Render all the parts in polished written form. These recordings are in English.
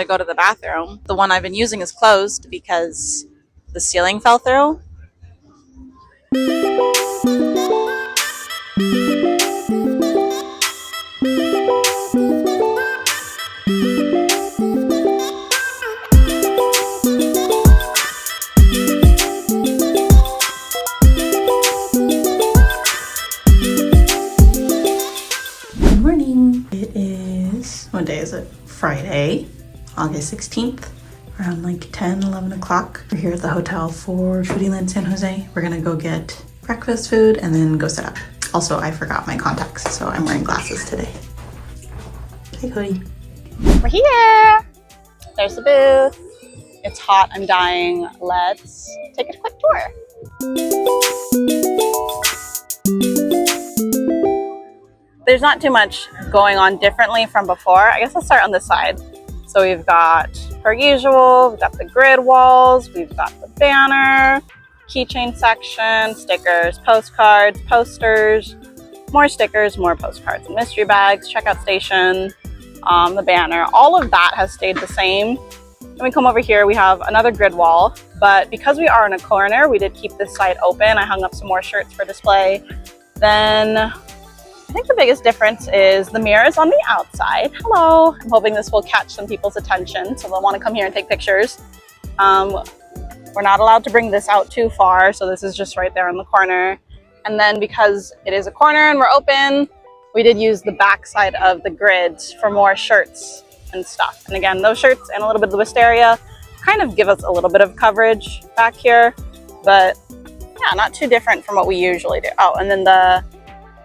I go to the bathroom. The one I've been using is closed because the ceiling fell through. Good morning. It is, what day is it? Friday, August 16th. Around like 10, 11 o'clock. We're here at the hotel for Foodieland San Jose. We're gonna go get breakfast food and then go set up. Also, I forgot my contacts, so I'm wearing glasses today. Hi, Cody. We're here. There's the booth. It's hot, I'm dying. Let's take a quick tour. There's not too much going on differently from before. I guess I'll start on this side. So we've got, per usual, we've got the grid walls, we've got the banner, keychain section, stickers, postcards, posters, more stickers, more postcards, mystery bags, checkout station, the banner. All of that has stayed the same. Then we come over here, we have another grid wall, but because we are in a corner, we did keep this side open. I hung up some more shirts for display. Then I think the biggest difference is the mirrors on the outside. Hello. I'm hoping this will catch some people's attention, so they'll want to come here and take pictures. We're not allowed to bring this out too far, so this is just right there in the corner. And then because it is a corner and we're open, we did use the back side of the grids for more shirts and stuff. And again, those shirts and a little bit of the wisteria kind of give us a little bit of coverage back here, but yeah, not too different from what we usually do. Oh, and then the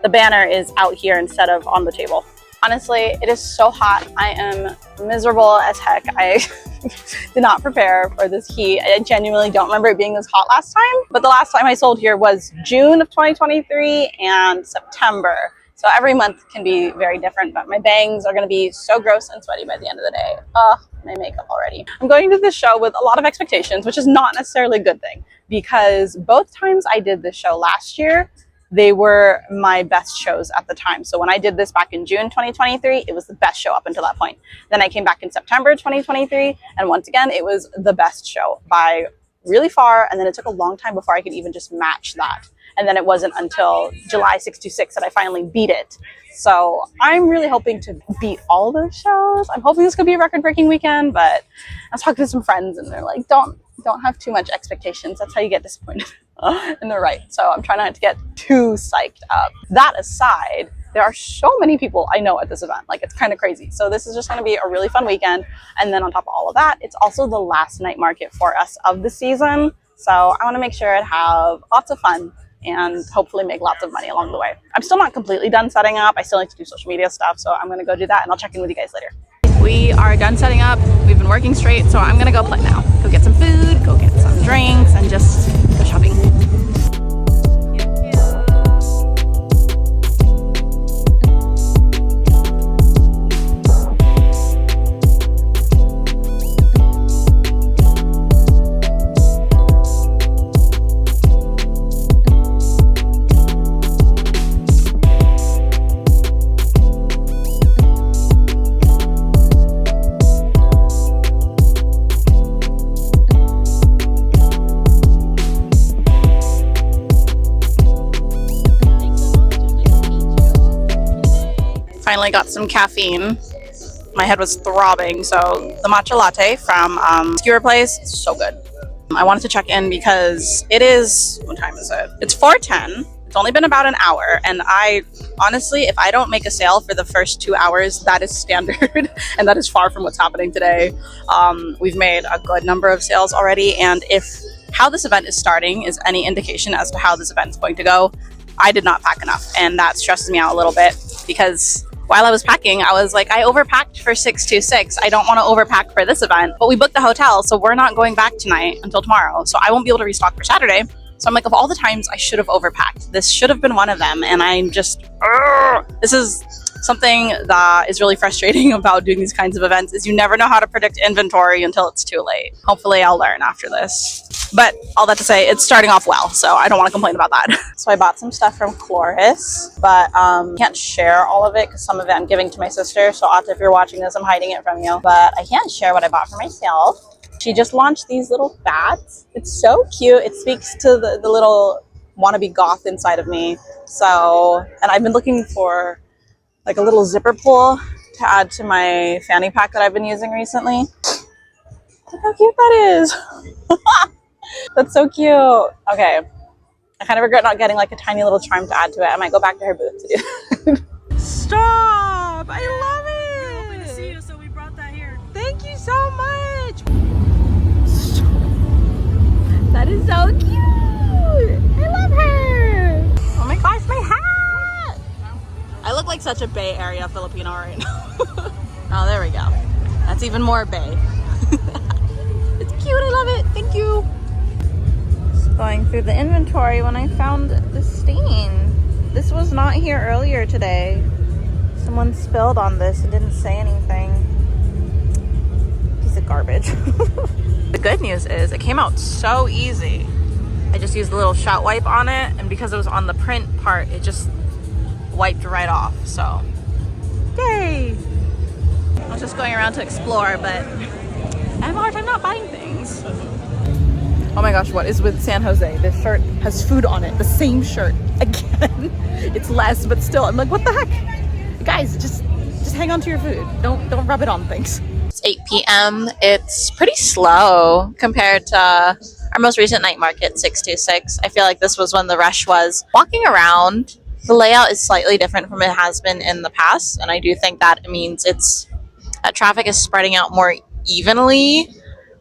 banner is out here instead of on the table. Honestly, it is so hot. I am miserable as heck. I did not prepare for this heat. I genuinely don't remember it being this hot last time, but the last time I sold here was June of 2023 and September. So every month can be very different, but my bangs are gonna be so gross and sweaty by the end of the day. My makeup already. I'm going to this show with a lot of expectations, which is not necessarily a good thing, because both times I did this show last year, they were my best shows at the time. So when I did this back in June 2023, it was the best show up until that point. Then I came back in September 2023, and once again, it was the best show by really far. And then it took a long time before I could even just match that. And then it wasn't until July 626 that I finally beat it. So I'm really hoping to beat all those shows. I'm hoping this could be a record-breaking weekend, but I was talking to some friends and they're like, don't have too much expectations. That's how you get disappointed. And they're right. So I'm trying not to get too psyched up. That aside, there are so many people I know at this event. Like, it's kind of crazy. So this is just going to be a really fun weekend. And then on top of all of that, it's also the last night market for us of the season. So I want to make sure to have lots of fun and hopefully make lots of money along the way. I'm still not completely done setting up. I still need to do social media stuff. So I'm going to go do that and I'll check in with you guys later. We are done setting up. We've been working straight. So I'm going to go play now. Go get some food, go get some drinks, and just go shopping. Finally got some caffeine. My head was throbbing. So the matcha latte from Skewer Place, so good. I wanted to check in because it is, what time is it? It's 4:10. It's only been about an hour, and I honestly, if I don't make a sale for the first 2 hours, that is standard. And that is far from what's happening today. We've made a good number of sales already, and if how this event is starting is any indication as to how this event is going to go, I did not pack enough, and that stresses me out a little bit, because while I was packing, I was like, I overpacked for 626. I don't want to overpack for this event, but we booked the hotel, so we're not going back tonight until tomorrow. So I won't be able to restock for Saturday. So I'm like, of all the times I should have overpacked, this should have been one of them. And I'm just, this is Something that is really frustrating about doing these kinds of events is you never know how to predict inventory until it's too late. Hopefully I'll learn after this. But all that to say, it's starting off well, so I don't want to complain about that. So I bought some stuff from Chloris, but can't share all of it because some of it I'm giving to my sister. So Atta, if you're watching this, I'm hiding it from you. But I can't share what I bought for myself. She just launched these little bats. It's so cute. It speaks to the little wannabe goth inside of me. So, and I've been looking for like a little zipper pull to add to my fanny pack that I've been using recently. Look how cute that is. That's so cute. Okay. I kind of regret not getting like a tiny little charm to add to it. I might go back to her booth to do that. Stop! I love it! We're hoping to see you, so we brought that here. Thank you so much! That is so cute! I love her! Oh my gosh, my hat! I look like such a Bay Area Filipino right now. Oh, there we go. That's even more Bay. It's cute, I love it. Thank you. Just going through the inventory when I found the stain. This was not here earlier today. Someone spilled on this and didn't say anything. Piece of garbage. The good news is it came out so easy. I just used a little shot wipe on it, and because it was on the print part, it just wiped right off. So, yay! I was just going around to explore, but I have a hard time not buying things. Oh my gosh, what is with San Jose? This shirt has food on it. The same shirt again. It's less, but still, I'm like, what the heck? Guys, just hang on to your food. Don't rub it on things. It's 8 p.m. It's pretty slow compared to our most recent night market, 626. I feel like this was when the rush was. Walking around, the layout is slightly different from it has been in the past, and I do think that means that traffic is spreading out more evenly,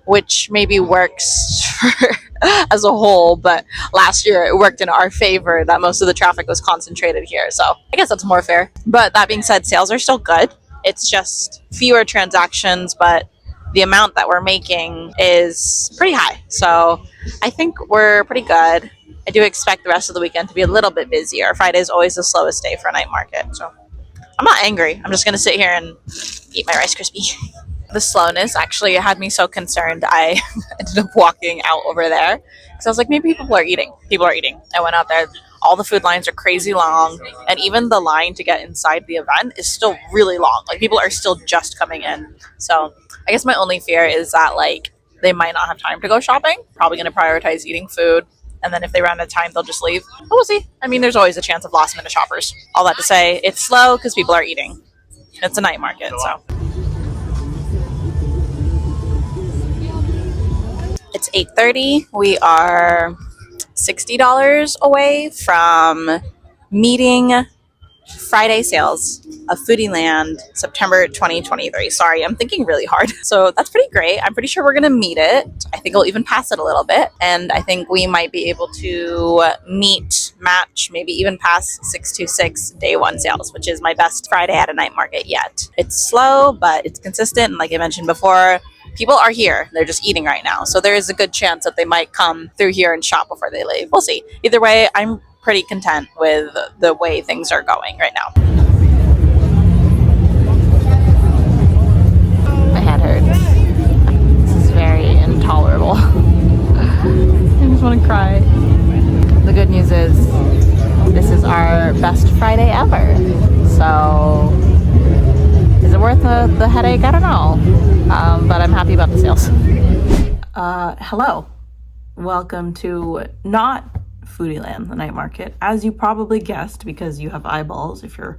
which maybe works as a whole, but last year it worked in our favor that most of the traffic was concentrated here, so I guess that's more fair. But that being said, sales are still good. It's just fewer transactions, but the amount that we're making is pretty high, so I think we're pretty good. I do expect the rest of the weekend to be a little bit busier. Friday is always the slowest day for a night market, so I'm not angry. I'm just gonna sit here and eat my Rice Krispie. The slowness actually had me so concerned. I ended up walking out over there because I was like, maybe people are eating. People are eating. I went out there. All the food lines are crazy long, and even the line to get inside the event is still really long. Like, people are still just coming in. So I guess my only fear is that like they might not have time to go shopping. Probably going to prioritize eating food, and then if they run out of time, they'll just leave. But we'll see. I mean, there's always a chance of last minute shoppers. All that to say, it's slow because people are eating. It's a night market, so. It's 8:30. We are $60 away from meeting Friday sales of Foodieland, September 2023. Sorry, I'm thinking really hard. So that's pretty great. I'm pretty sure we're going to meet it. I think we'll even pass it a little bit. And I think we might be able to match, maybe even pass 626 day one sales, which is my best Friday at a night market yet. It's slow, but it's consistent. And like I mentioned before, people are here. They're just eating right now. So there is a good chance that they might come through here and shop before they leave. We'll see. Either way, I'm pretty content with the way things are going right now. My head hurts. This is very intolerable. I just want to cry. The good news is this is our best Friday ever. So is it worth the headache? I don't know. But I'm happy about the sales. Hello. Welcome to not Foodieland, the night market, as you probably guessed because you have eyeballs if you're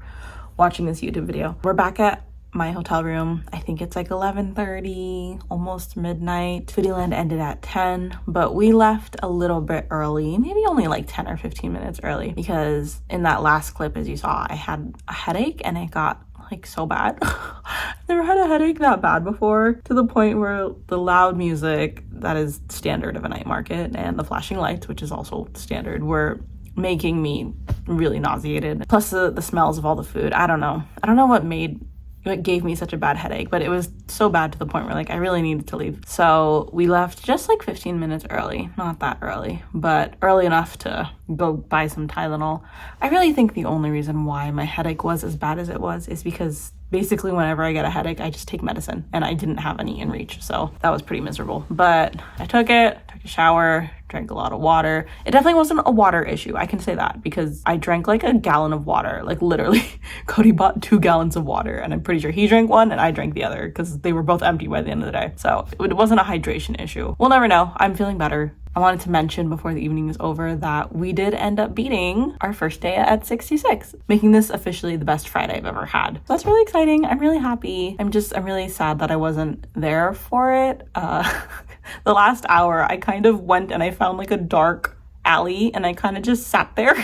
watching this YouTube video. We're back at my hotel room. I think it's like 11:30, almost midnight. Foodieland ended at 10, but we left a little bit early, maybe only like 10 or 15 minutes early, because in that last clip, as you saw, I had a headache and it got like so bad. I've never had a headache that bad before, to the point where the loud music that is standard of a night market and the flashing lights, which is also standard, were making me really nauseated. Plus the smells of all the food. I don't know what made it gave me such a bad headache, but it was so bad to the point where like I really needed to leave. So we left just like 15 minutes early, not that early, but early enough to go buy some Tylenol. I really think the only reason why my headache was as bad as it was is because basically whenever I get a headache, I just take medicine, and I didn't have any in reach. So that was pretty miserable, but I took a shower, drank a lot of water. It definitely wasn't a water issue. I can say that because I drank like a gallon of water, like literally Cody bought 2 gallons of water, and I'm pretty sure he drank one and I drank the other because they were both empty by the end of the day. So it wasn't a hydration issue. We'll never know. I'm feeling better. I wanted to mention before the evening is over that we did end up beating our first day at 66, making this officially the best Friday I've ever had. So that's really exciting. I'm really happy. I'm really sad that I wasn't there for it. The last hour, I kind of went and I found like a dark alley and I kind of just sat there.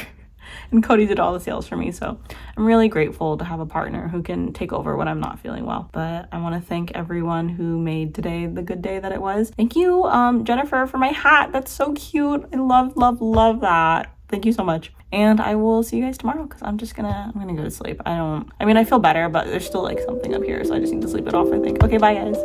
And Cody did all the sales for me, so I'm really grateful to have a partner who can take over when I'm not feeling well. But I want to thank everyone who made today the good day that it was. Thank you, Jennifer, for my hat. That's so cute. I love that. Thank you so much. And I will see you guys tomorrow because I'm gonna go to sleep. I feel better, but there's still like something up here, so I just need to sleep it off, I think. Okay, bye guys.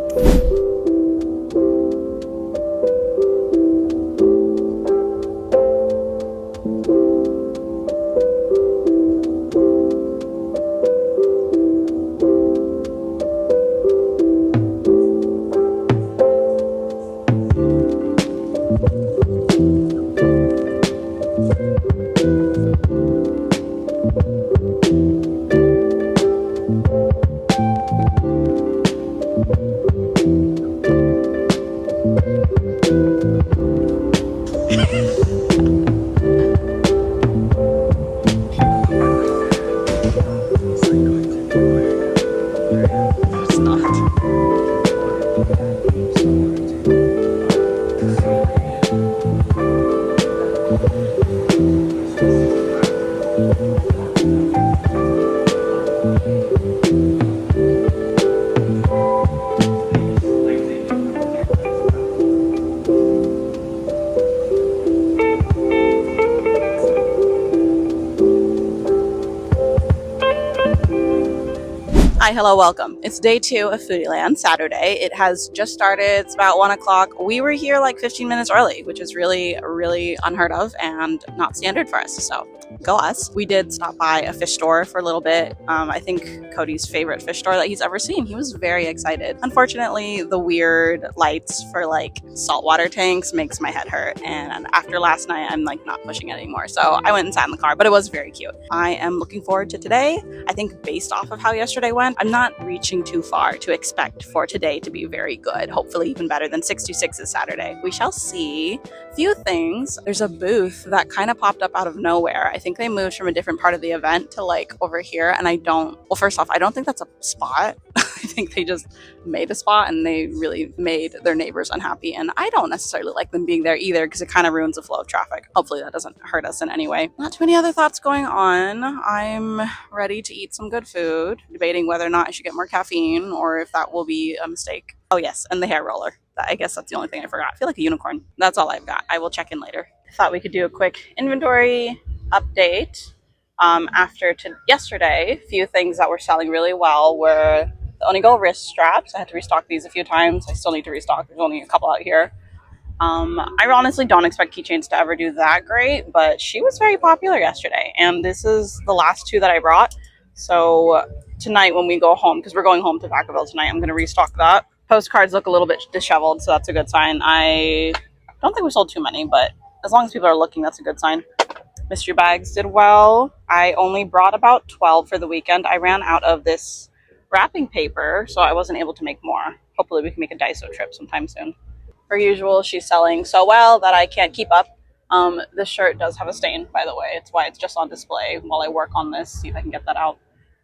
Hi, hello, welcome. It's day 2 of Foodieland, Saturday. It has just started. It's about 1 o'clock. We were here like 15 minutes early, which is really unheard of and not standard for us. So go us. We did stop by a fish store for a little bit. I think Cody's favorite fish store that he's ever seen. He was very excited. Unfortunately, the weird lights for like saltwater tanks makes my head hurt. And after last night, I'm like not pushing it anymore. So I went and sat in the car, but it was very cute. I am looking forward to today. I think based off of how yesterday went, I'm not reaching too far to expect for today to be very good. Hopefully even better than 626 Saturday. We shall see. Few things. There's a booth that kind of popped up out of nowhere. I think they moved from a different part of the event to like over here, and first off, I don't think that's a spot. I think they just made a spot and they really made their neighbors unhappy, and I don't necessarily like them being there either because it kind of ruins the flow of traffic. Hopefully that doesn't hurt us in any way. Not too many other thoughts going on. I'm ready to eat some good food, debating whether or not I should get more caffeine or if that will be a mistake. Oh yes, and the hair roller. I guess that's the only thing I forgot. I feel like a unicorn. That's all I've got. I will check in later. Thought we could do a quick inventory update. After yesterday, a few things that were selling really well were the Onigo wrist straps. I had to restock these a few times. I still need to restock. There's only a couple out here. I honestly don't expect keychains to ever do that great, but she was very popular yesterday. And this is the last 2 that I brought. So tonight when we go home, because we're going home to Vacaville tonight, I'm going to restock that. Postcards look a little bit disheveled, so that's a good sign. I don't think we sold too many, but as long as people are looking, that's a good sign. Mystery bags did well. I only brought about 12 for the weekend. I ran out of this wrapping paper, so I wasn't able to make more. Hopefully we can make a Daiso trip sometime soon. Per usual, she's selling so well that I can't keep up. This shirt does have a stain, by the way. It's why it's just on display while I work on this, see if I can get that out.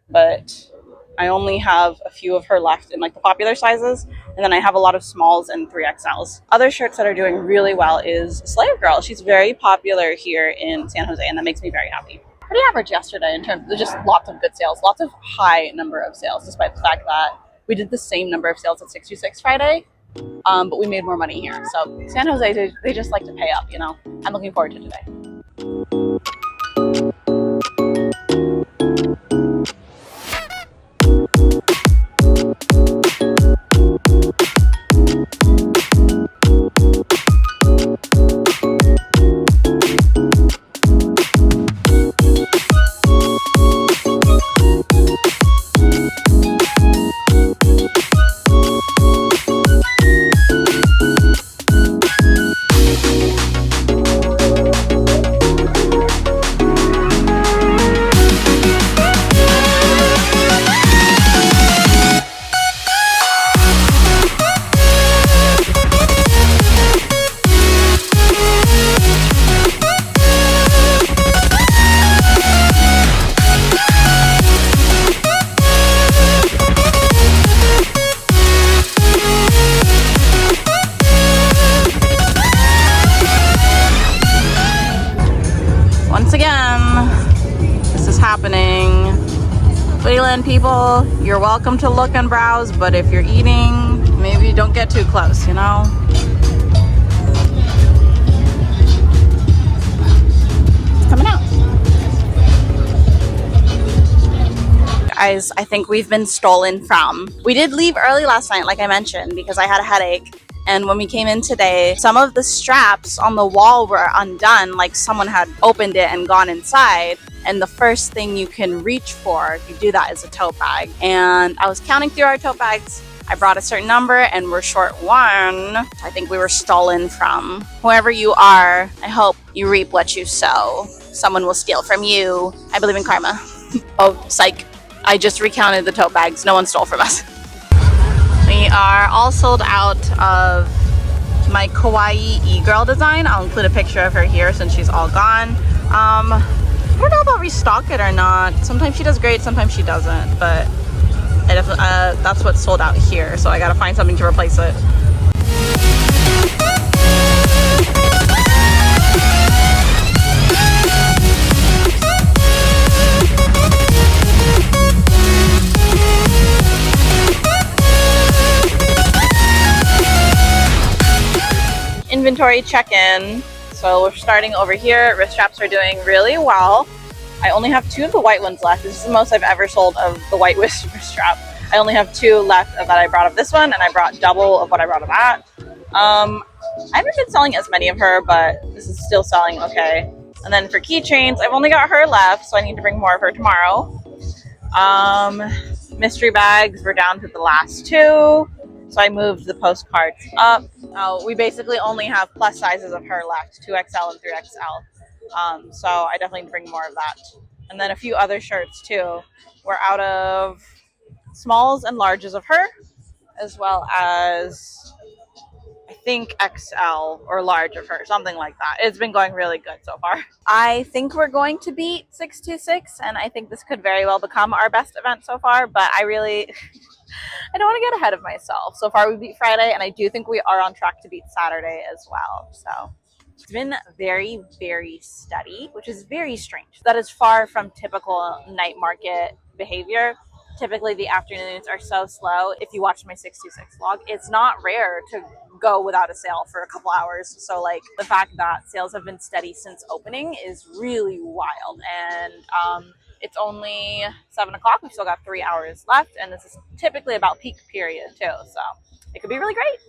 But I only have a few of her left in like the popular sizes, and then I have a lot of smalls and 3XLs. Other shirts that are doing really well is Slave Girl. She's very popular here in San Jose, and that makes me very happy. Pretty average yesterday in terms of just lots of good sales, lots of high number of sales, despite the fact that we did the same number of sales at 626 Friday, but we made more money here. So San Jose, they just like to pay up, you know. I'm looking forward to today. Foodieland people, you're welcome to look and browse, but if you're eating, maybe don't get too close, you know? It's coming out. Guys, I think we've been stolen from. We did leave early last night, like I mentioned, because I had a headache. And when we came in today, some of the straps on the wall were undone, like someone had opened it and gone inside. And the first thing you can reach for if you do that is a tote bag. And I was counting through our tote bags. I brought a certain number and we're short one. I think we were stolen from. Whoever you are, I hope you reap what you sow. Someone will steal from you. I believe in karma. Oh, psych. I just recounted the tote bags. No one stole from us. We are all sold out of my kawaii e-girl design. I'll include a picture of her here since she's all gone. I don't know about restock it or not. Sometimes she does great, sometimes she doesn't, but that's what's sold out here, so I gotta find something to replace it. Inventory check-in. So we're starting over here. Wrist straps are doing really well. I only have 2 of the white ones left. This is the most I've ever sold of the white wrist strap. I only have 2 left of that I brought of this one, and I brought double of what I brought of that. I haven't been selling as many of her, but this is still selling okay. And then for keychains, I've only got her left, so I need to bring more of her tomorrow. Mystery bags, we're down to the last 2. So I moved the postcards up. We basically only have plus sizes of her left, 2XL and 3XL. So I definitely need to bring more of that. And then a few other shirts too. We're out of smalls and larges of her, as well as I think XL or large of her, something like that. It's been going really good so far. I think we're going to beat 626, and I think this could very well become our best event so far, but I don't want to get ahead of myself. So far we beat Friday, and I do think we are on track to beat Saturday as well. So it's been very, very steady, which is very strange. That is far from typical night market behavior. Typically the afternoons are so slow. If you watch my 626 vlog, it's not rare to go without a sale for a couple hours. So like the fact that sales have been steady since opening is really wild. And it's only 7 o'clock. We've still got 3 hours left, and this is typically about peak period too. So it could be really great.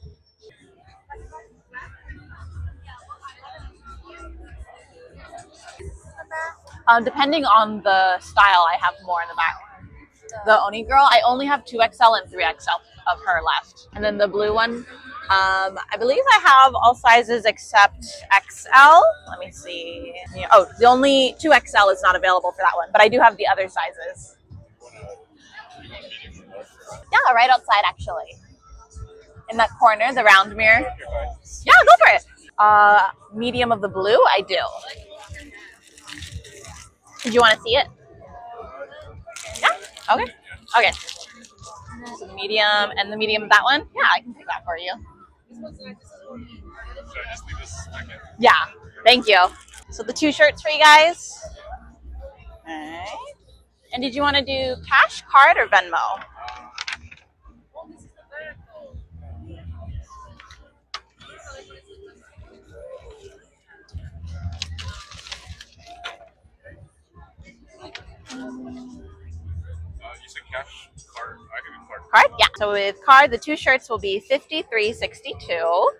Depending on the style, I have more in the back. The Oni girl, I only have 2XL and 3XL of her left. And then the blue one, I believe I have all sizes except XL. Let me see. Oh, the only 2XL is not available for that one, but I do have the other sizes. Yeah, right outside actually. In that corner, the round mirror. Yeah, go for it. Medium of the blue, I do. Did you want to see it? Yeah? Okay. Okay. So the medium and the medium of that one? Yeah, I can take that for you. Yeah, thank you. So the 2 shirts for you guys. Okay. And did you want to do cash, card, or Venmo? You said cash, card. I can do card. Card? Yeah. So with card, the 2 shirts will be $53.62.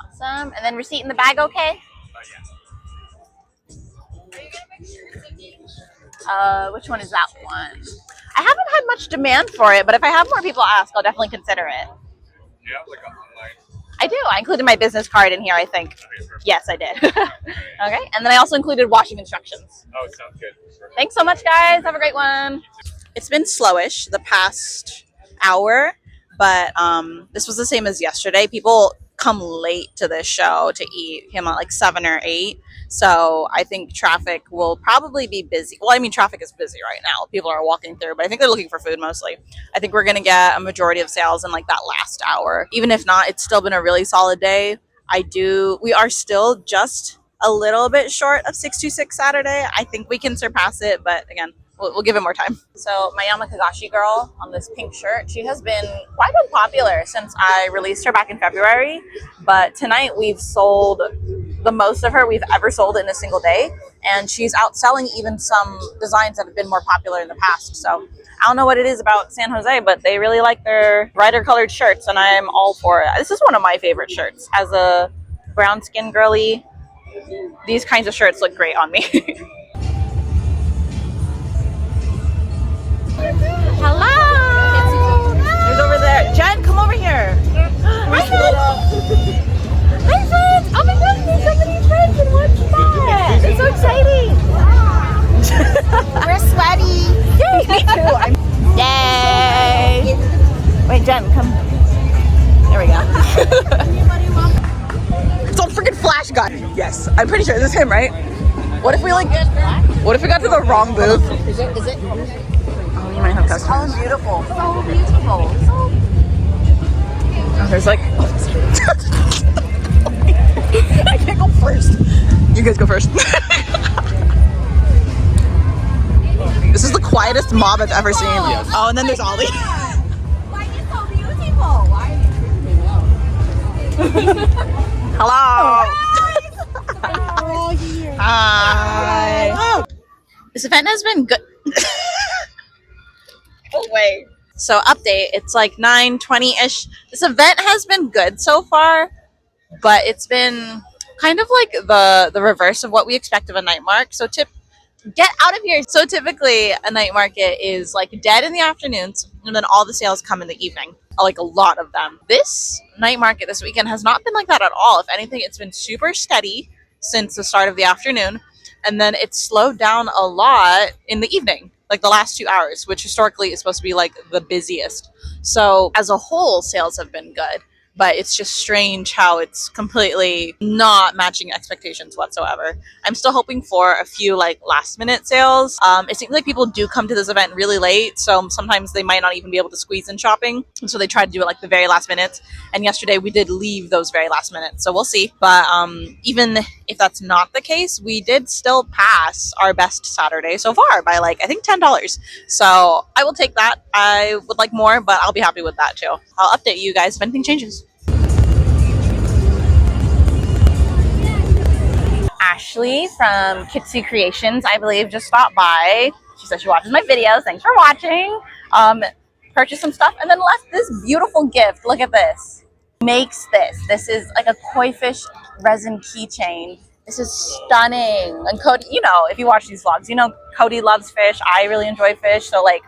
Awesome. And then receipt in the bag, okay? Which one is that one? I haven't had much demand for it, but if I have more people ask, I'll definitely consider it. Yeah, like online. I do. I included my business card in here, I think. Okay, perfect. Yes, I did. Okay. And then I also included washing instructions. Oh, sounds good. Perfect. Thanks so much, guys. Have a great one. It's been slowish the past hour, but this was the same as yesterday. People come late to this show to eat. Came out like 7 or 8. So I think traffic will probably be busy. Well, I mean, traffic is busy right now. People are walking through, but I think they're looking for food mostly. I think we're going to get a majority of sales in like that last hour. Even if not, it's still been a really solid day. We are still just a little bit short of 626 Saturday. I think we can surpass it, but again, we'll give it more time. So my Yamakagashi girl on this pink shirt, she has been quite unpopular since I released her back in February. But tonight we've sold the most of her we've ever sold in a single day. And she's outselling even some designs that have been more popular in the past. So I don't know what it is about San Jose, but they really like their brighter colored shirts, and I'm all for it. This is one of my favorite shirts. As a brown skin girly, these kinds of shirts look great on me. Hello! There's over there. Jen, come over here. Hi, friends! Hi, friends! Oh my gosh, there's so many friends in one spot! It's so exciting! We're sweaty. Yay! Me too! Yay! Wait, Jen, come. There we go. It's on freaking Flash guy. Yes, I'm pretty sure this is him, right? What if we got to the wrong booth? Is it? Oh, you might have customers. Oh, beautiful. So beautiful. Oh, there's like. I can't go first. You guys go first. This is the quietest mob I've ever seen. Yes. Oh, and then there's Ollie. Why are you so beautiful? Why are you Hello. Oh, Hi. Oh. This event has been good. Oh, wait. So update, it's like 9:20-ish. This event has been good so far, but it's been kind of like the reverse of what we expect of a night mark. So get out of here. So typically a night market is like dead in the afternoons, and then all the sales come in the evening, like a lot of them. This night market this weekend has not been like that at all. If anything, it's been super steady since the start of the afternoon, and then it's slowed down a lot in the evening, like the last 2 hours, which historically is supposed to be like the busiest. So as a whole, sales have been good, but it's just strange how it's completely not matching expectations whatsoever. I'm still hoping for a few like last minute sales. It seems like people do come to this event really late, so sometimes they might not even be able to squeeze in shopping. And so they try to do it like the very last minutes. And yesterday we did leave those very last minutes, so we'll see. But even if that's not the case, we did still pass our best Saturday so far by like, I think $10. So I will take that. I would like more, but I'll be happy with that too. I'll update you guys if anything changes. Ashley from Kitsy Creations, I believe, just stopped by. She said she watches my videos. Thanks for watching. Purchased some stuff and then left this beautiful gift. Look at this. Makes this. This is like a koi fish resin keychain. This is stunning. And Cody, you know, if you watch these vlogs, you know Cody loves fish. I really enjoy fish. So like,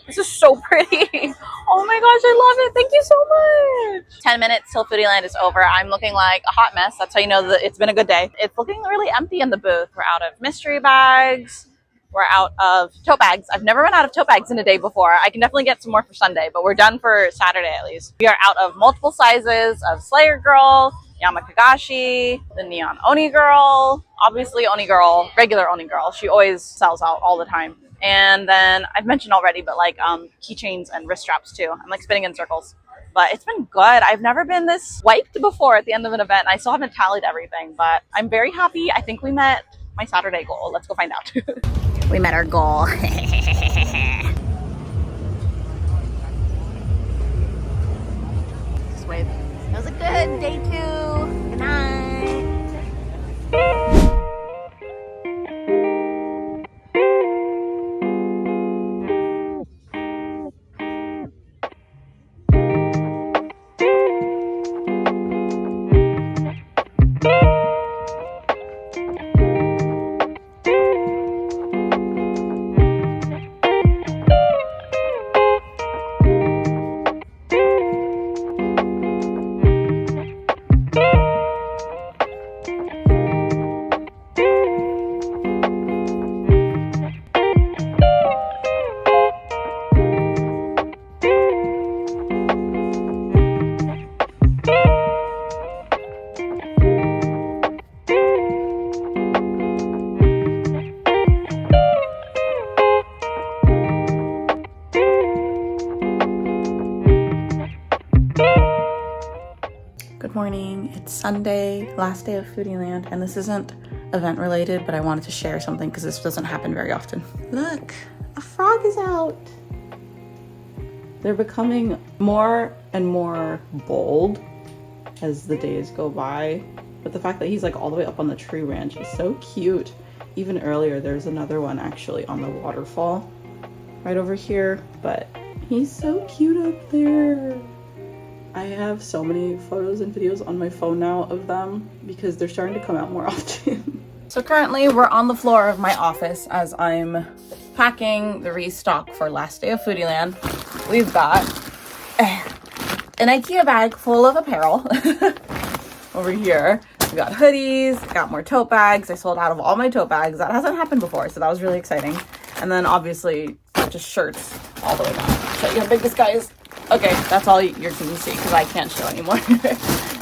this is so pretty. Oh my gosh, I love it. Thank you so much. 10 minutes till Foodieland is over. I'm looking like a hot mess. That's how you know that it's been a good day. It's looking really empty in the booth. We're out of mystery bags. We're out of tote bags. I've never run out of tote bags in a day before. I can definitely get some more for Sunday, but we're done for Saturday at least. We are out of multiple sizes of Slayer Girl, Yamakagashi, the Neon Oni Girl, obviously Oni Girl, regular Oni Girl. She always sells out all the time. And then I've mentioned already, but like keychains and wrist straps too. I'm like spinning in circles, but it's been good. I've never been this wiped before at the end of an event. I still haven't tallied everything, but I'm very happy. I think we met my Saturday goal. Let's go find out. We met our goal. Just wave. That was a good day 2. Good night. It's Sunday, last day of Foodieland, and this isn't event related, but I wanted to share something because this doesn't happen very often. Look, a frog is out. They're becoming more and more bold as the days go by, but the fact that he's like all the way up on the tree branch is so cute. Even earlier, there's another one actually on the waterfall right over here, but he's so cute up there. I have so many photos and videos on my phone now of them because they're starting to come out more often. So currently we're on the floor of my office as I'm packing the restock for last day of Foodieland. We've got an IKEA bag full of apparel over here. We got hoodies, got more tote bags. I sold out of all my tote bags. That hasn't happened before, so that was really exciting. And then obviously just shirts all the way down. Show you how big this guy is. Okay, that's all you're going to see because I can't show anymore.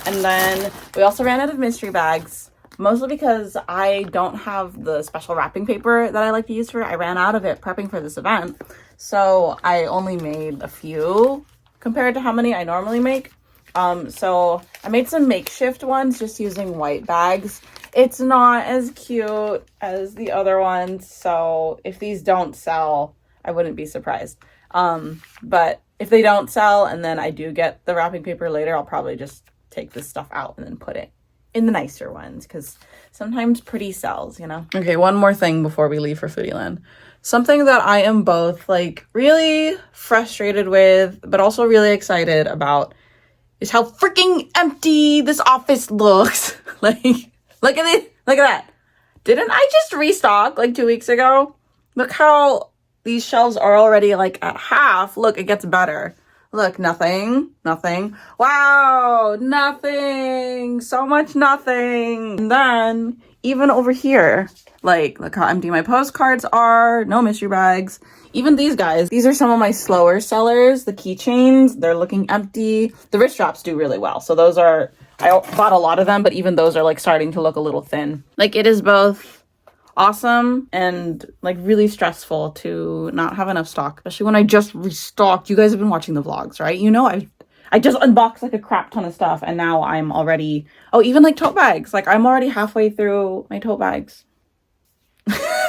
And then we also ran out of mystery bags, mostly because I don't have the special wrapping paper that I like to use for it. I ran out of it prepping for this event. So I only made a few compared to how many I normally make. So I made some makeshift ones just using white bags. It's not as cute as the other ones. So if these don't sell, I wouldn't be surprised. But if they don't sell and then I do get the wrapping paper later, I'll probably just take this stuff out and then put it in the nicer ones because sometimes pretty sells, you know? Okay, one more thing before we leave for Foodieland. Something that I am both like really frustrated with, but also really excited about is how freaking empty this office looks. Like, look at it. Look at that. Didn't I just restock like 2 weeks ago? Look how these shelves are already like at half. Look, it gets better. Look, nothing. Wow, nothing. So much nothing. And then even over here, like, look how empty my postcards are. No mystery bags. Even these guys, these are some of my slower sellers. The keychains, they're looking empty. The wrist straps do really well. So those are, I bought a lot of them, but even those are like starting to look a little thin. Like it is both awesome and like really stressful to not have enough stock, especially when I just restocked. You guys have been watching the vlogs, right? You know, I just unboxed like a crap ton of stuff and now I'm already, oh, even like tote bags. Like I'm already halfway through my tote bags.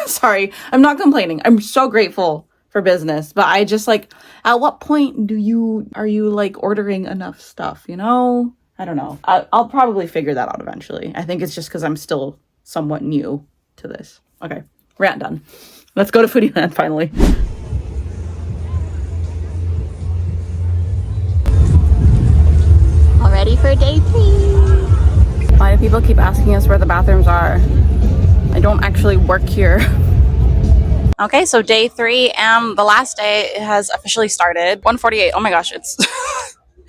Sorry, I'm not complaining. I'm so grateful for business, but I just like, at what point are you like ordering enough stuff, you know? I don't know. I'll probably figure that out eventually. I think it's just because I'm still somewhat new to this. Okay, rant done. Let's go to Foodieland finally. All ready for day 3. Why do people keep asking us where the bathrooms are? I don't actually work here. Okay, so day 3 and the last day has officially started. 1:48. Oh my gosh, it's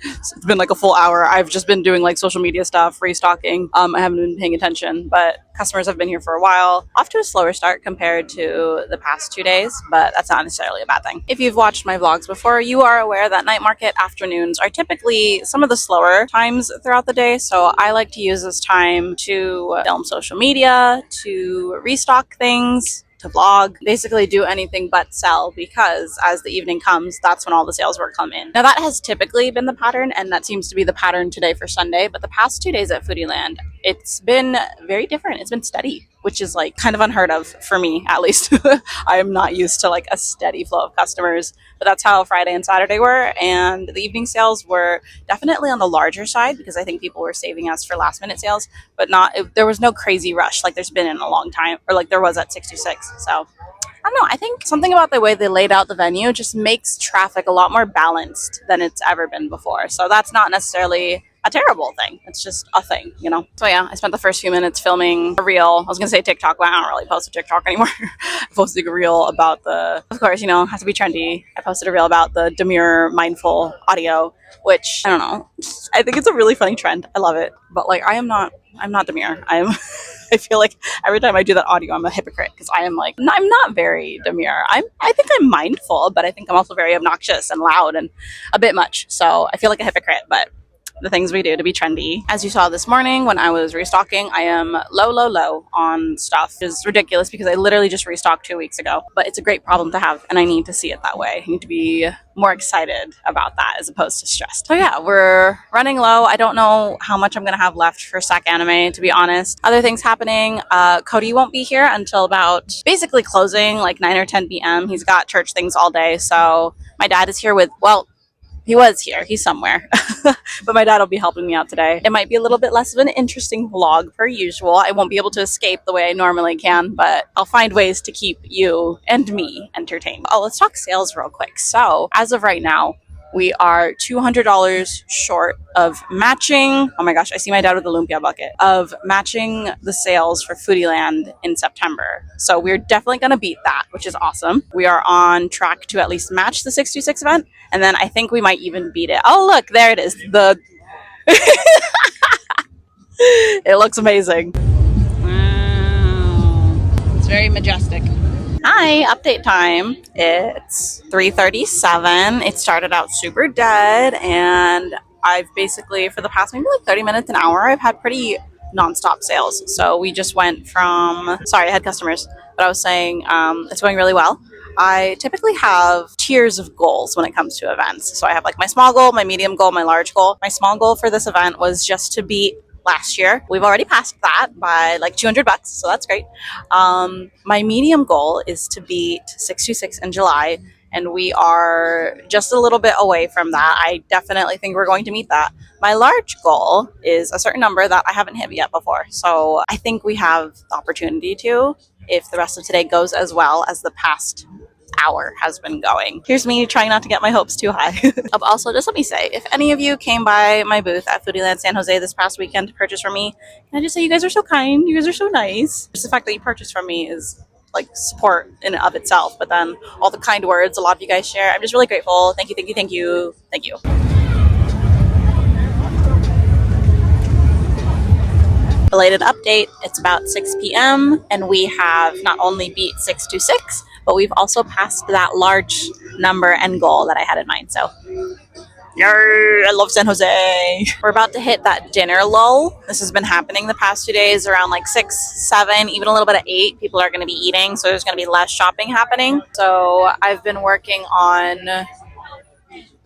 it's been like a full hour. I've just been doing like social media stuff, restocking. I haven't been paying attention, but customers have been here for a while. Off to a slower start compared to the past 2 days, but that's not necessarily a bad thing. If you've watched my vlogs before, you are aware that night market afternoons are typically some of the slower times throughout the day. So I like to use this time to film social media, to restock things, to vlog, basically do anything but sell, because as the evening comes, that's when all the sales work come in. Now that has typically been the pattern, and that seems to be the pattern today for Sunday, but the past 2 days at Foodieland, it's been very different. It's been steady, which is like kind of unheard of for me, at least. I am not used to like a steady flow of customers, but that's how Friday and Saturday were, and the evening sales were definitely on the larger side because I think people were saving us for last minute sales, but there was no crazy rush like there's been in a long time, or like there was at 626. So I don't know, I think something about the way they laid out the venue just makes traffic a lot more balanced than it's ever been before. So that's not necessarily a terrible thing. It's just a thing, you know? So yeah, I spent the first few minutes filming a reel. I was gonna say TikTok, but I don't really post a TikTok anymore. I posted a reel about of course, you know, has to be trendy. I posted a reel about the demure mindful audio, which I don't know. I think it's a really funny trend. I love it. But like, I'm not demure. I feel like every time I do that audio, I'm a hypocrite because I'm not very demure. I think I'm mindful, but I think I'm also very obnoxious and loud and a bit much. So I feel like a hypocrite, but the things we do to be trendy. As you saw this morning when I was restocking, I am low on stuff. It's ridiculous because I literally just restocked 2 weeks ago, but it's a great problem to have and I need to see it that way. I need to be more excited about that as opposed to stressed. So yeah, we're running low. I don't know how much I'm gonna have left for Sacanime, to be honest. Other things happening, Cody won't be here until about basically closing, like 9 or 10 p.m. He's got church things all day, so my dad is here with, well, he was here. He's somewhere. But my dad will be helping me out today. It might be a little bit less of an interesting vlog per usual. I won't be able to escape the way I normally can, but I'll find ways to keep you and me entertained. Oh, let's talk sales real quick. So as of right now, we are $200 short of matching. Oh my gosh, I see my dad with the lumpia bucket. Of matching the sales for Foodieland in September. So we're definitely going to beat that, which is awesome. We are on track to at least match the 626 event. And then I think we might even beat it. Oh, look, there it is. It looks amazing. Wow. It's very majestic. Hi, update time. It's 3:37. It started out super dead, and I've basically, for the past maybe like 30 minutes, an hour, I've had pretty nonstop sales. So we just went from, sorry, I had customers, but I was saying it's going really well. I typically have tiers of goals when it comes to events. So I have like my small goal, my medium goal, my large goal. My small goal for this event was just to beat last year. We've already passed that by like $200, so that's great. My medium goal is to beat 626 in July, and we are just a little bit away from that. I definitely think we're going to meet that. My large goal is a certain number that I haven't hit yet before, so I think we have the opportunity to, if the rest of today goes as well as the past hour has been going. Here's me trying not to get my hopes too high. Also, just let me say, if any of you came by my booth at Foodieland San Jose this past weekend to purchase from me, can I just say you guys are so kind, you guys are so nice. Just the fact that you purchased from me is like support in and of itself, but then all the kind words a lot of you guys share, I'm just really grateful. Thank you, thank you, thank you, thank you. Belated update, it's about 6 p.m. and we have not only beat 626, but we've also passed that large number and goal that I had in mind. So, yay, I love San Jose. We're about to hit that dinner lull. This has been happening the past 2 days around like 6, 7, even a little bit at 8. People are going to be eating, so there's going to be less shopping happening. So I've been working on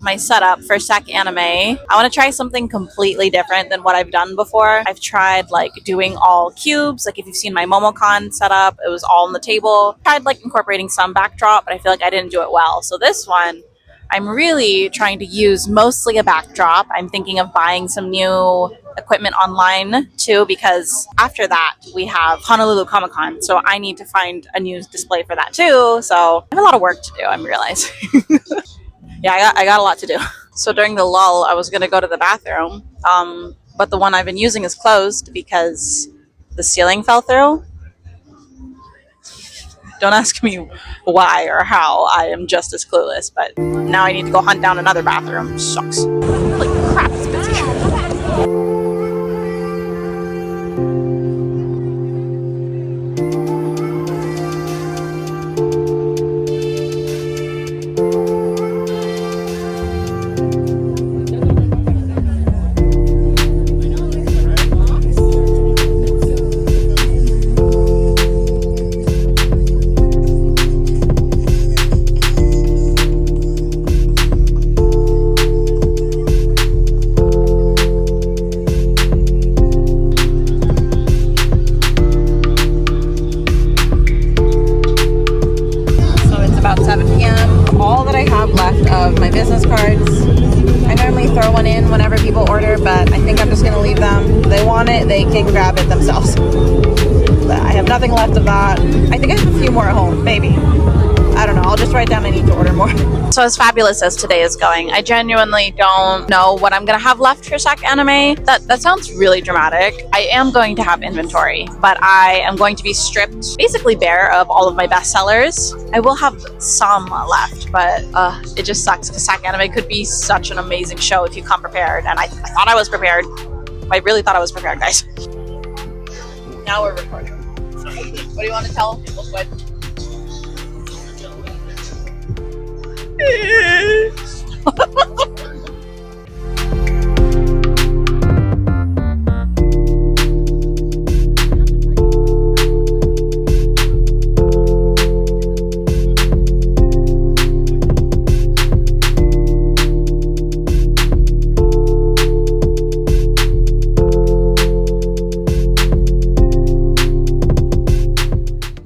my setup for Sacanime. I want to try something completely different than what I've done before. I've tried like doing all cubes. Like if you've seen my MomoCon setup, it was all on the table. Tried like incorporating some backdrop, but I feel like I didn't do it well. So this one, I'm really trying to use mostly a backdrop. I'm thinking of buying some new equipment online too, because after that we have Honolulu Comic Con. So I need to find a new display for that too. So I have a lot of work to do, I'm realizing. Yeah, I got a lot to do. So during the lull, I was going to go to the bathroom, but the one I've been using is closed because the ceiling fell through. Don't ask me why or how. I am just as clueless, but now I need to go hunt down another bathroom. Sucks. Holy crap, it's busy. They can grab it themselves. But I have nothing left of that. I think I have a few more at home, maybe. I don't know. I'll just write down I need to order more. So as fabulous as today is going, I genuinely don't know what I'm going to have left for Sacanime. That sounds really dramatic. I am going to have inventory, but I am going to be stripped basically bare of all of my bestsellers. I will have some left, but it just sucks because Sacanime could be such an amazing show if you come prepared. And I thought I was prepared. I really thought I was prepared, guys. Now we're recording. What do you want to tell people? What?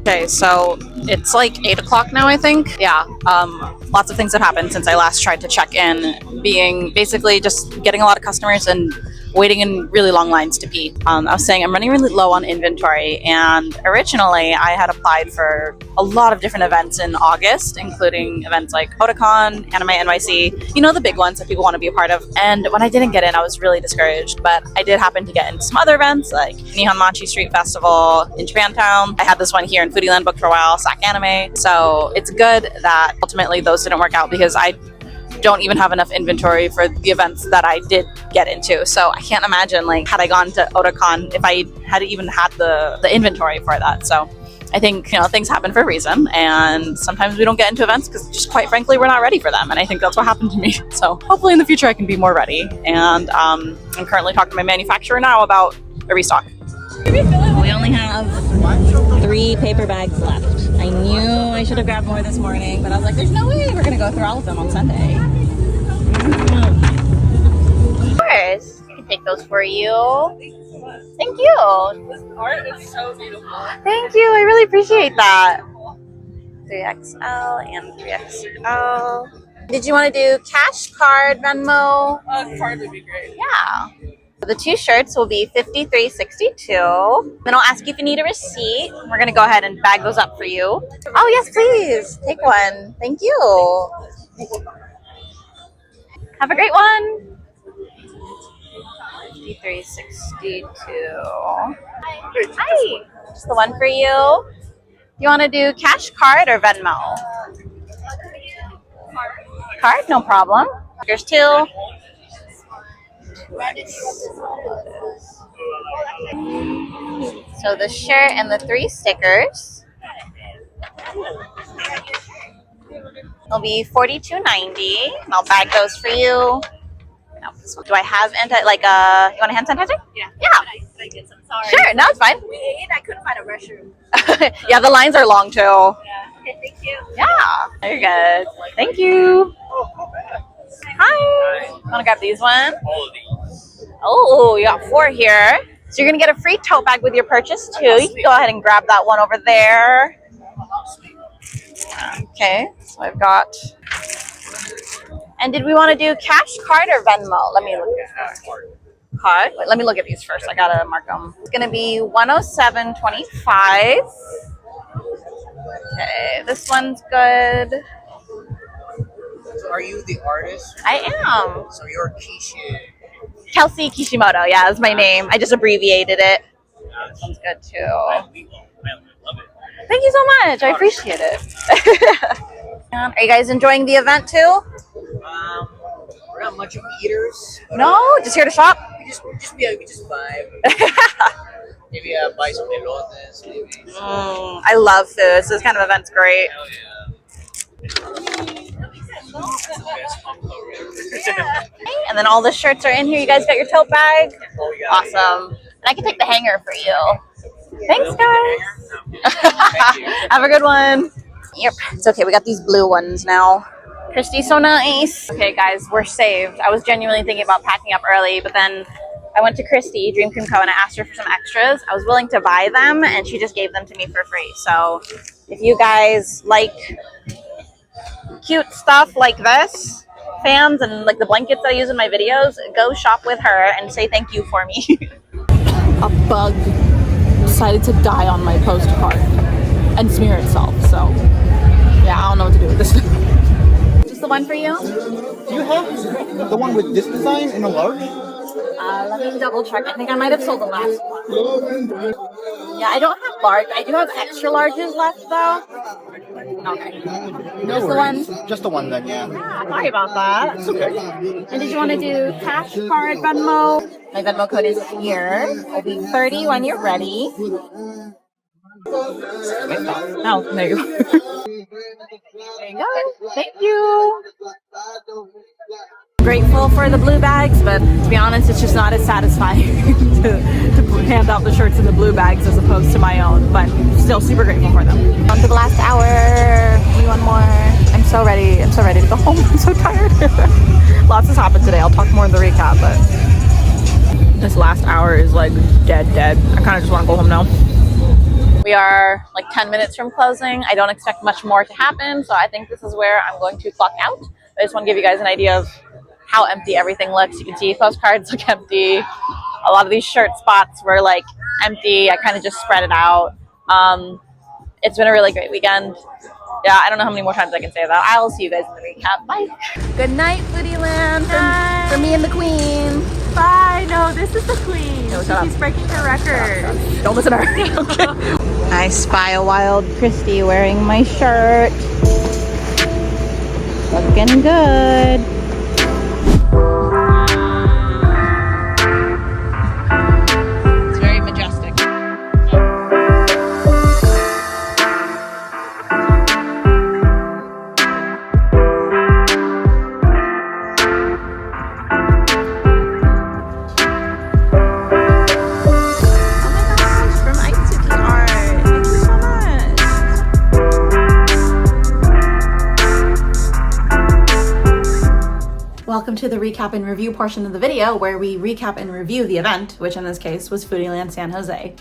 Okay, so it's like 8 o'clock now, I think. Yeah, lots of things have happened since I last tried to check in, being basically just getting a lot of customers and waiting in really long lines to pee. I was saying I'm running really low on inventory, and originally I had applied for a lot of different events in August, including events like Otakon, Anime NYC, you know, the big ones that people want to be a part of. And when I didn't get in, I was really discouraged, but I did happen to get into some other events like Nihon Manchi Street Festival in Japantown. I had this one here in Foodieland booked for a while, Sacanime. So it's good that ultimately those didn't work out because I don't even have enough inventory for the events that I did get into. So I can't imagine, like, had I gone to Otakon if I had even had the inventory for that. So I think, you know, things happen for a reason, and sometimes we don't get into events because just quite frankly we're not ready for them, and I think that's what happened to me. So hopefully in the future I can be more ready, and I'm currently talking to my manufacturer now about a restock. We only have 3 paper bags left. I knew I should have grabbed more this morning, but I was like, there's no way we're gonna go through all of them on Sunday. Of course, I can take those for you. Thank you. This art is so beautiful. Thank you, I really appreciate that. 3XL and 3XL. Did you want to do cash, card, Venmo? Card would be great. Yeah. The 2 shirts will be $53.62. Then I'll ask you if you need a receipt. We're gonna go ahead and bag those up for you. Oh yes, please. Take one. Thank you. Have a great one. $53.62. Hi. Just the one for you. You want to do cash, card, or Venmo? Card, no problem. Here's 2. So the shirt and the 3 stickers will be $42.90. And I'll bag those for you. No, do I have you want a hand sanitizer? Yeah. Yeah. Can I get some? Sorry. Sure, no, it's fine. I couldn't find a restroom. Yeah, the lines are long too. Yeah. Okay, thank you. Yeah, you're good. Thank you. Hi. Want to grab these ones? All of these. Oh, you got 4 here. So you're going to get a free tote bag with your purchase too. You can go ahead and grab that one over there. Okay, so I've got... And did we want to do cash, card, or Venmo? Let me look at card. Wait, let me look at these first. I got to mark them. It's going to be $107.25. Okay, this one's good. So are you the artist? I am. So you're Kishi. Kelsey Kishimoto, yeah, that's my name. I just abbreviated it. This one's good too. Love it. Thank you so much. I appreciate it. Are you guys enjoying the event too? We're not much of eaters. No, just here to shop. We just vibe. Maybe buy some elotes. Maybe. I love food, so this kind of event's great. Hell yeah. And then all the shirts are in here. You guys got your tote bag? Oh, yeah. Awesome. And I can take the hanger for you. Thanks, guys. Thank you. Have a good one. Yep, it's okay. We got these blue ones now. Christy's so nice. Okay, guys, we're saved. I was genuinely thinking about packing up early, but then I went to Christy, Dream Cream Co., and I asked her for some extras. I was willing to buy them, and she just gave them to me for free. So if you guys like cute stuff like this, fans, and like the blankets that I use in my videos, go shop with her and say thank you for me. A bug decided to die on my postcard and smear itself, so yeah, I don't know what to do with this. Just the one for you? Do you have the one with this design in a large? Let me double check. I think I might have sold the last one. Yeah, I don't have large. I do have extra larges left though. Okay. No Just worries. the one? Just the one then, yeah. Yeah, sorry about that. It's okay. And did you want to do cash, card, Venmo? My Venmo code is here. It'll be 30 when you're ready. Oh, there you go. There you go. Thank you. Grateful for the blue bags, but to be honest, it's just not as satisfying to hand out the shirts in the blue bags as opposed to my own, but still super grateful for them. On to the last hour. Maybe one more. I'm so ready to go home. I'm so tired. Lots has happened today. I'll talk more in the recap, but this last hour is like dead. I kind of just want to go home now. We are like 10 minutes from closing. I don't expect much more to happen, so I think this is where I'm going to clock out. I just want to give you guys an idea of how empty everything looks. You can see postcards look empty. A lot of these shirt spots were like empty. I kind of just spread it out. It's been a really great weekend. Yeah, I don't know how many more times I can say that. I'll see you guys in the recap. Bye. Good night, Foodieland. Night. For me and the queen. Bye. No, this is the queen. No, shut She's up. breaking her record. Don't listen to her. Okay. I spy a wild Christy wearing my shirt. Looking good. It's very majestic. Welcome to the recap and review portion of the video where we recap and review the event, which in this case was Foodieland San Jose.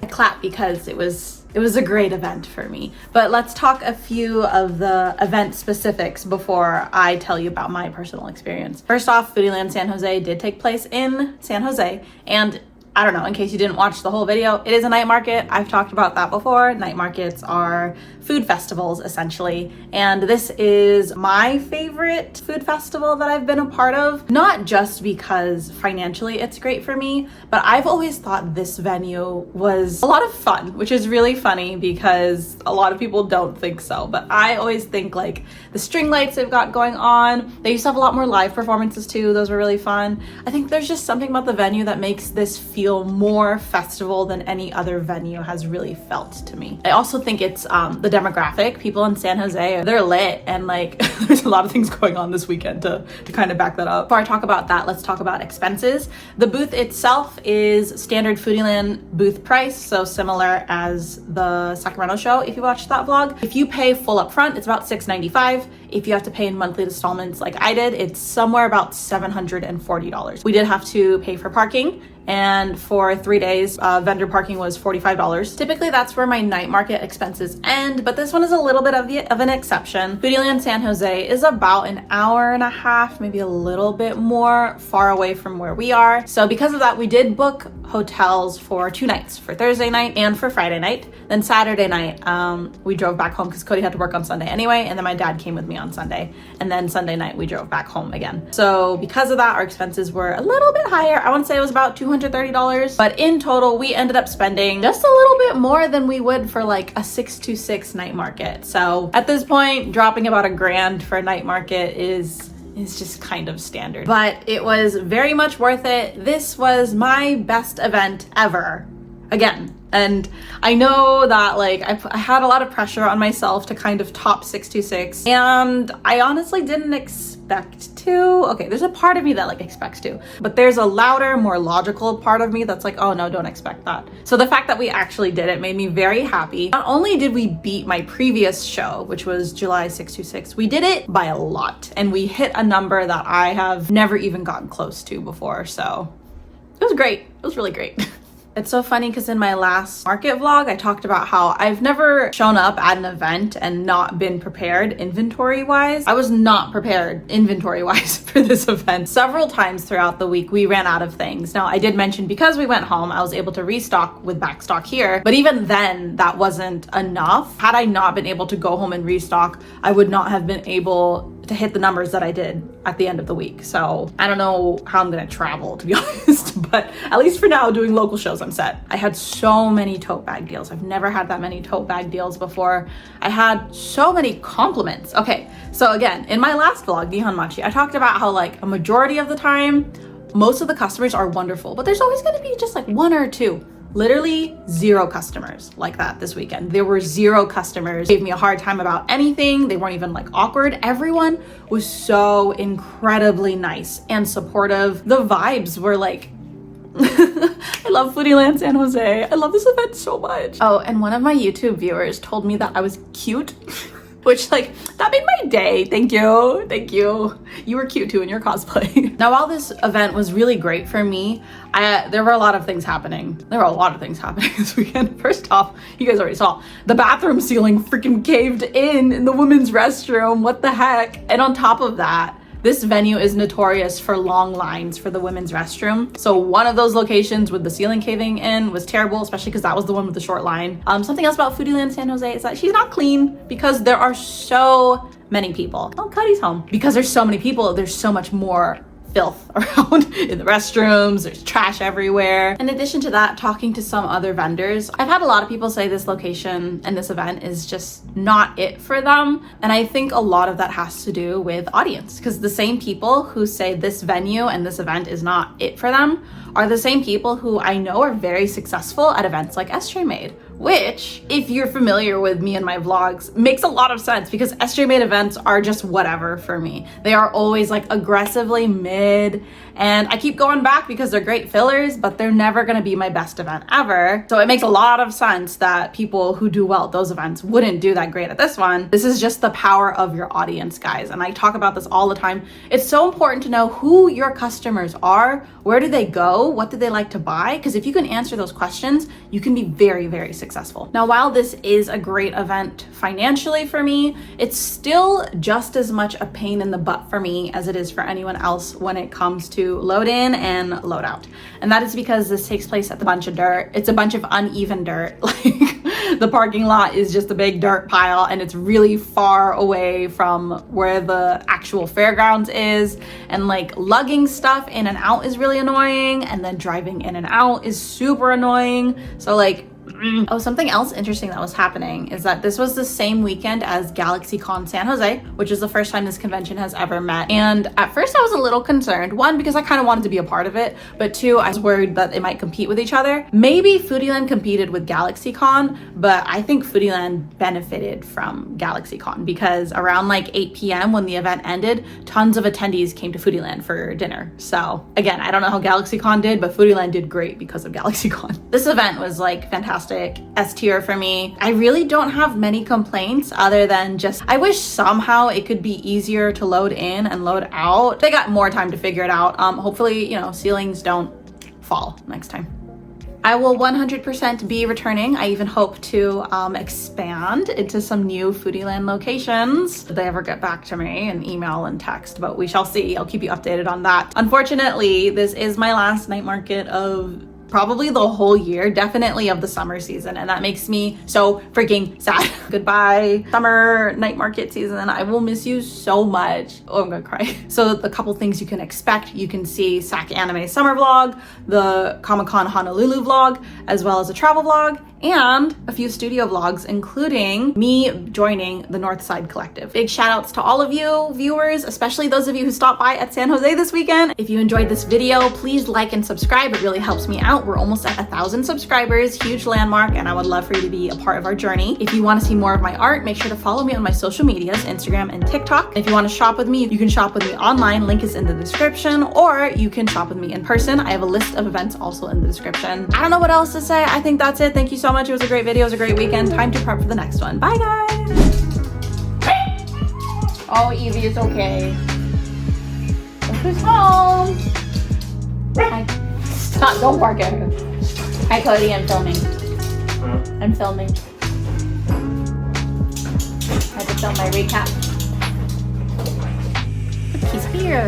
I clap because it was a great event for me. But let's talk a few of the event specifics before I tell you about my personal experience. First off, Foodieland San Jose did take place in San Jose, and I don't know, in case you didn't watch the whole video, it is a night market. I've talked about that before. Night markets are food festivals, essentially. And this is my favorite food festival that I've been a part of. Not just because financially it's great for me, but I've always thought this venue was a lot of fun, which is really funny because a lot of people don't think so. But I always think like the string lights they've got going on, they used to have a lot more live performances too. Those were really fun. I think there's just something about the venue that makes this feel more festival than any other venue has really felt to me. I also think it's the demographic. People in San Jose, they're lit, and like there's a lot of things going on this weekend to kind of back that up. Before I talk about that, let's talk about expenses. The booth itself is standard Foodieland booth price, so similar as the Sacramento show if you watched that vlog. If you pay full up front, it's about $695. If you have to pay in monthly installments like I did, it's somewhere about $740. We did have to pay for parking, and for 3 days, vendor parking was $45. Typically, that's where my night market expenses end, but this one is a little bit of an exception. Foodieland San Jose is about an hour and a half, maybe a little bit more, far away from where we are. So because of that, we did book hotels for 2 nights, for Thursday night and for Friday night. Then Saturday night, we drove back home because Cody had to work on Sunday anyway, and then my dad came with me on Sunday. And then Sunday night, we drove back home again. So because of that, our expenses were a little bit higher. I want to say it was about $230, but in total, we ended up spending just a little bit more than we would for like a 626 night market. So at this point, dropping about $1,000 for a night market is just kind of standard, but it was very much worth it. This was my best event ever, again. And I know that like I had a lot of pressure on myself to kind of top 626, and I honestly didn't expect to. Okay, there's a part of me that like expects to, but there's a louder, more logical part of me that's like, oh no, don't expect that. So the fact that we actually did it made me very happy. Not only did we beat my previous show, which was July 626, we did it by a lot, and we hit a number that I have never even gotten close to before. So it was great. It was really great. It's so funny because in my last market vlog, I talked about how I've never shown up at an event and not been prepared inventory-wise. I was not prepared inventory-wise for this event. Several times throughout the week, we ran out of things. Now, I did mention because we went home, I was able to restock with backstock here, but even then, that wasn't enough. Had I not been able to go home and restock, I would not have been able to hit the numbers that I did at the end of the week. So I don't know how I'm gonna travel, to be honest, but at least for now, doing local shows, I'm set. I had so many tote bag deals. I've never had that many tote bag deals before. I had so many compliments. Okay, so again, in my last vlog, Nihon Machi, I talked about how like a majority of the time, most of the customers are wonderful, but there's always gonna be just like 1 or 2. Literally 0 customers like that this weekend. There were 0 customers gave me a hard time about anything. They weren't even like awkward. Everyone was so incredibly nice and supportive. The vibes were like, I love Foodieland San Jose. I love this event so much. Oh, and one of my YouTube viewers told me that I was cute, which like, that made my day. Thank you. Thank you. You were cute too in your cosplay. Now, while this event was really great for me, there were a lot of things happening. There were a lot of things happening this weekend. First off, you guys already saw the bathroom ceiling freaking caved in the women's restroom. What the heck? And on top of that, this venue is notorious for long lines for the women's restroom. So one of those locations with the ceiling caving in was terrible, especially because that was the one with the short line. Something else about Foodieland San Jose is that she's not clean because there are so many people. Oh, Cuddy's home. Because there's so many people, there's so much more filth around in the restrooms. There's trash everywhere. In addition to that, talking to some other vendors, I've had a lot of people say this location and this event is just not it for them. And I think a lot of that has to do with audience, because the same people who say this venue and this event is not it for them are the same people who I know are very successful at events like SJ Made, which, if you're familiar with me and my vlogs, makes a lot of sense because SJ Made events are just whatever for me. They are always like aggressively mid, and I keep going back because they're great fillers, but they're never gonna be my best event ever. So it makes a lot of sense that people who do well at those events wouldn't do that great at this one. This is just the power of your audience, guys. And I talk about this all the time. It's so important to know who your customers are, where do they go, what do they like to buy? Because if you can answer those questions, you can be very, very successful. Now, while this is a great event financially for me, it's still just as much a pain in the butt for me as it is for anyone else when it comes to load in and load out. And that is because this takes place at a bunch of dirt. It's a bunch of uneven dirt. Like the parking lot is just a big dirt pile and it's really far away from where the actual fairgrounds is. And like lugging stuff in and out is really annoying. And then driving in and out is super annoying. So like, oh, something else interesting that was happening is that this was the same weekend as GalaxyCon San Jose, which is the first time this convention has ever met. And at first I was a little concerned, one, because I kind of wanted to be a part of it, but two, I was worried that they might compete with each other. Maybe Foodieland competed with GalaxyCon, but I think Foodieland benefited from GalaxyCon because around like 8 p.m. when the event ended, tons of attendees came to Foodieland for dinner. So again, I don't know how GalaxyCon did, but Foodieland did great because of GalaxyCon. This event was like fantastic. S tier for me. I really don't have many complaints other than just, I wish somehow it could be easier to load in and load out. They got more time to figure it out. Hopefully, you know, ceilings don't fall next time. I will 100% be returning. I even hope to expand into some new Foodieland locations. If they ever get back to me in email and text, but we shall see. I'll keep you updated on that. Unfortunately, this is my last night market of probably the whole year, definitely of the summer season, and that makes me so freaking sad. Goodbye, summer night market season. I will miss you so much. Oh, I'm gonna cry. So the couple things you can expect, you can see Sacanime Summer vlog, the Con Honolulu vlog, as well as a travel vlog, and a few studio vlogs, including me joining the Northside Collective. Big shout outs to all of you viewers, especially those of you who stopped by at San Jose this weekend. If you enjoyed this video, please like and subscribe. It really helps me out. We're almost at 1,000 subscribers, huge landmark, and I would love for you to be a part of our journey. If you want to see more of my art, make sure to follow me on my social medias, Instagram and TikTok. If you want to shop with me, you can shop with me online, link is in the description, or you can shop with me in person. I have a list of events also in the description. I don't know what else to say. I think that's it. Thank you so much. It was a great video. It was a great weekend. Time to prep for the next one. Bye, guys. Oh, Evie, it's okay. Look who's home. Hi. Stop, don't bark at her. Hi, Cody, I'm filming. I'm filming. I have to film my recap. He's here.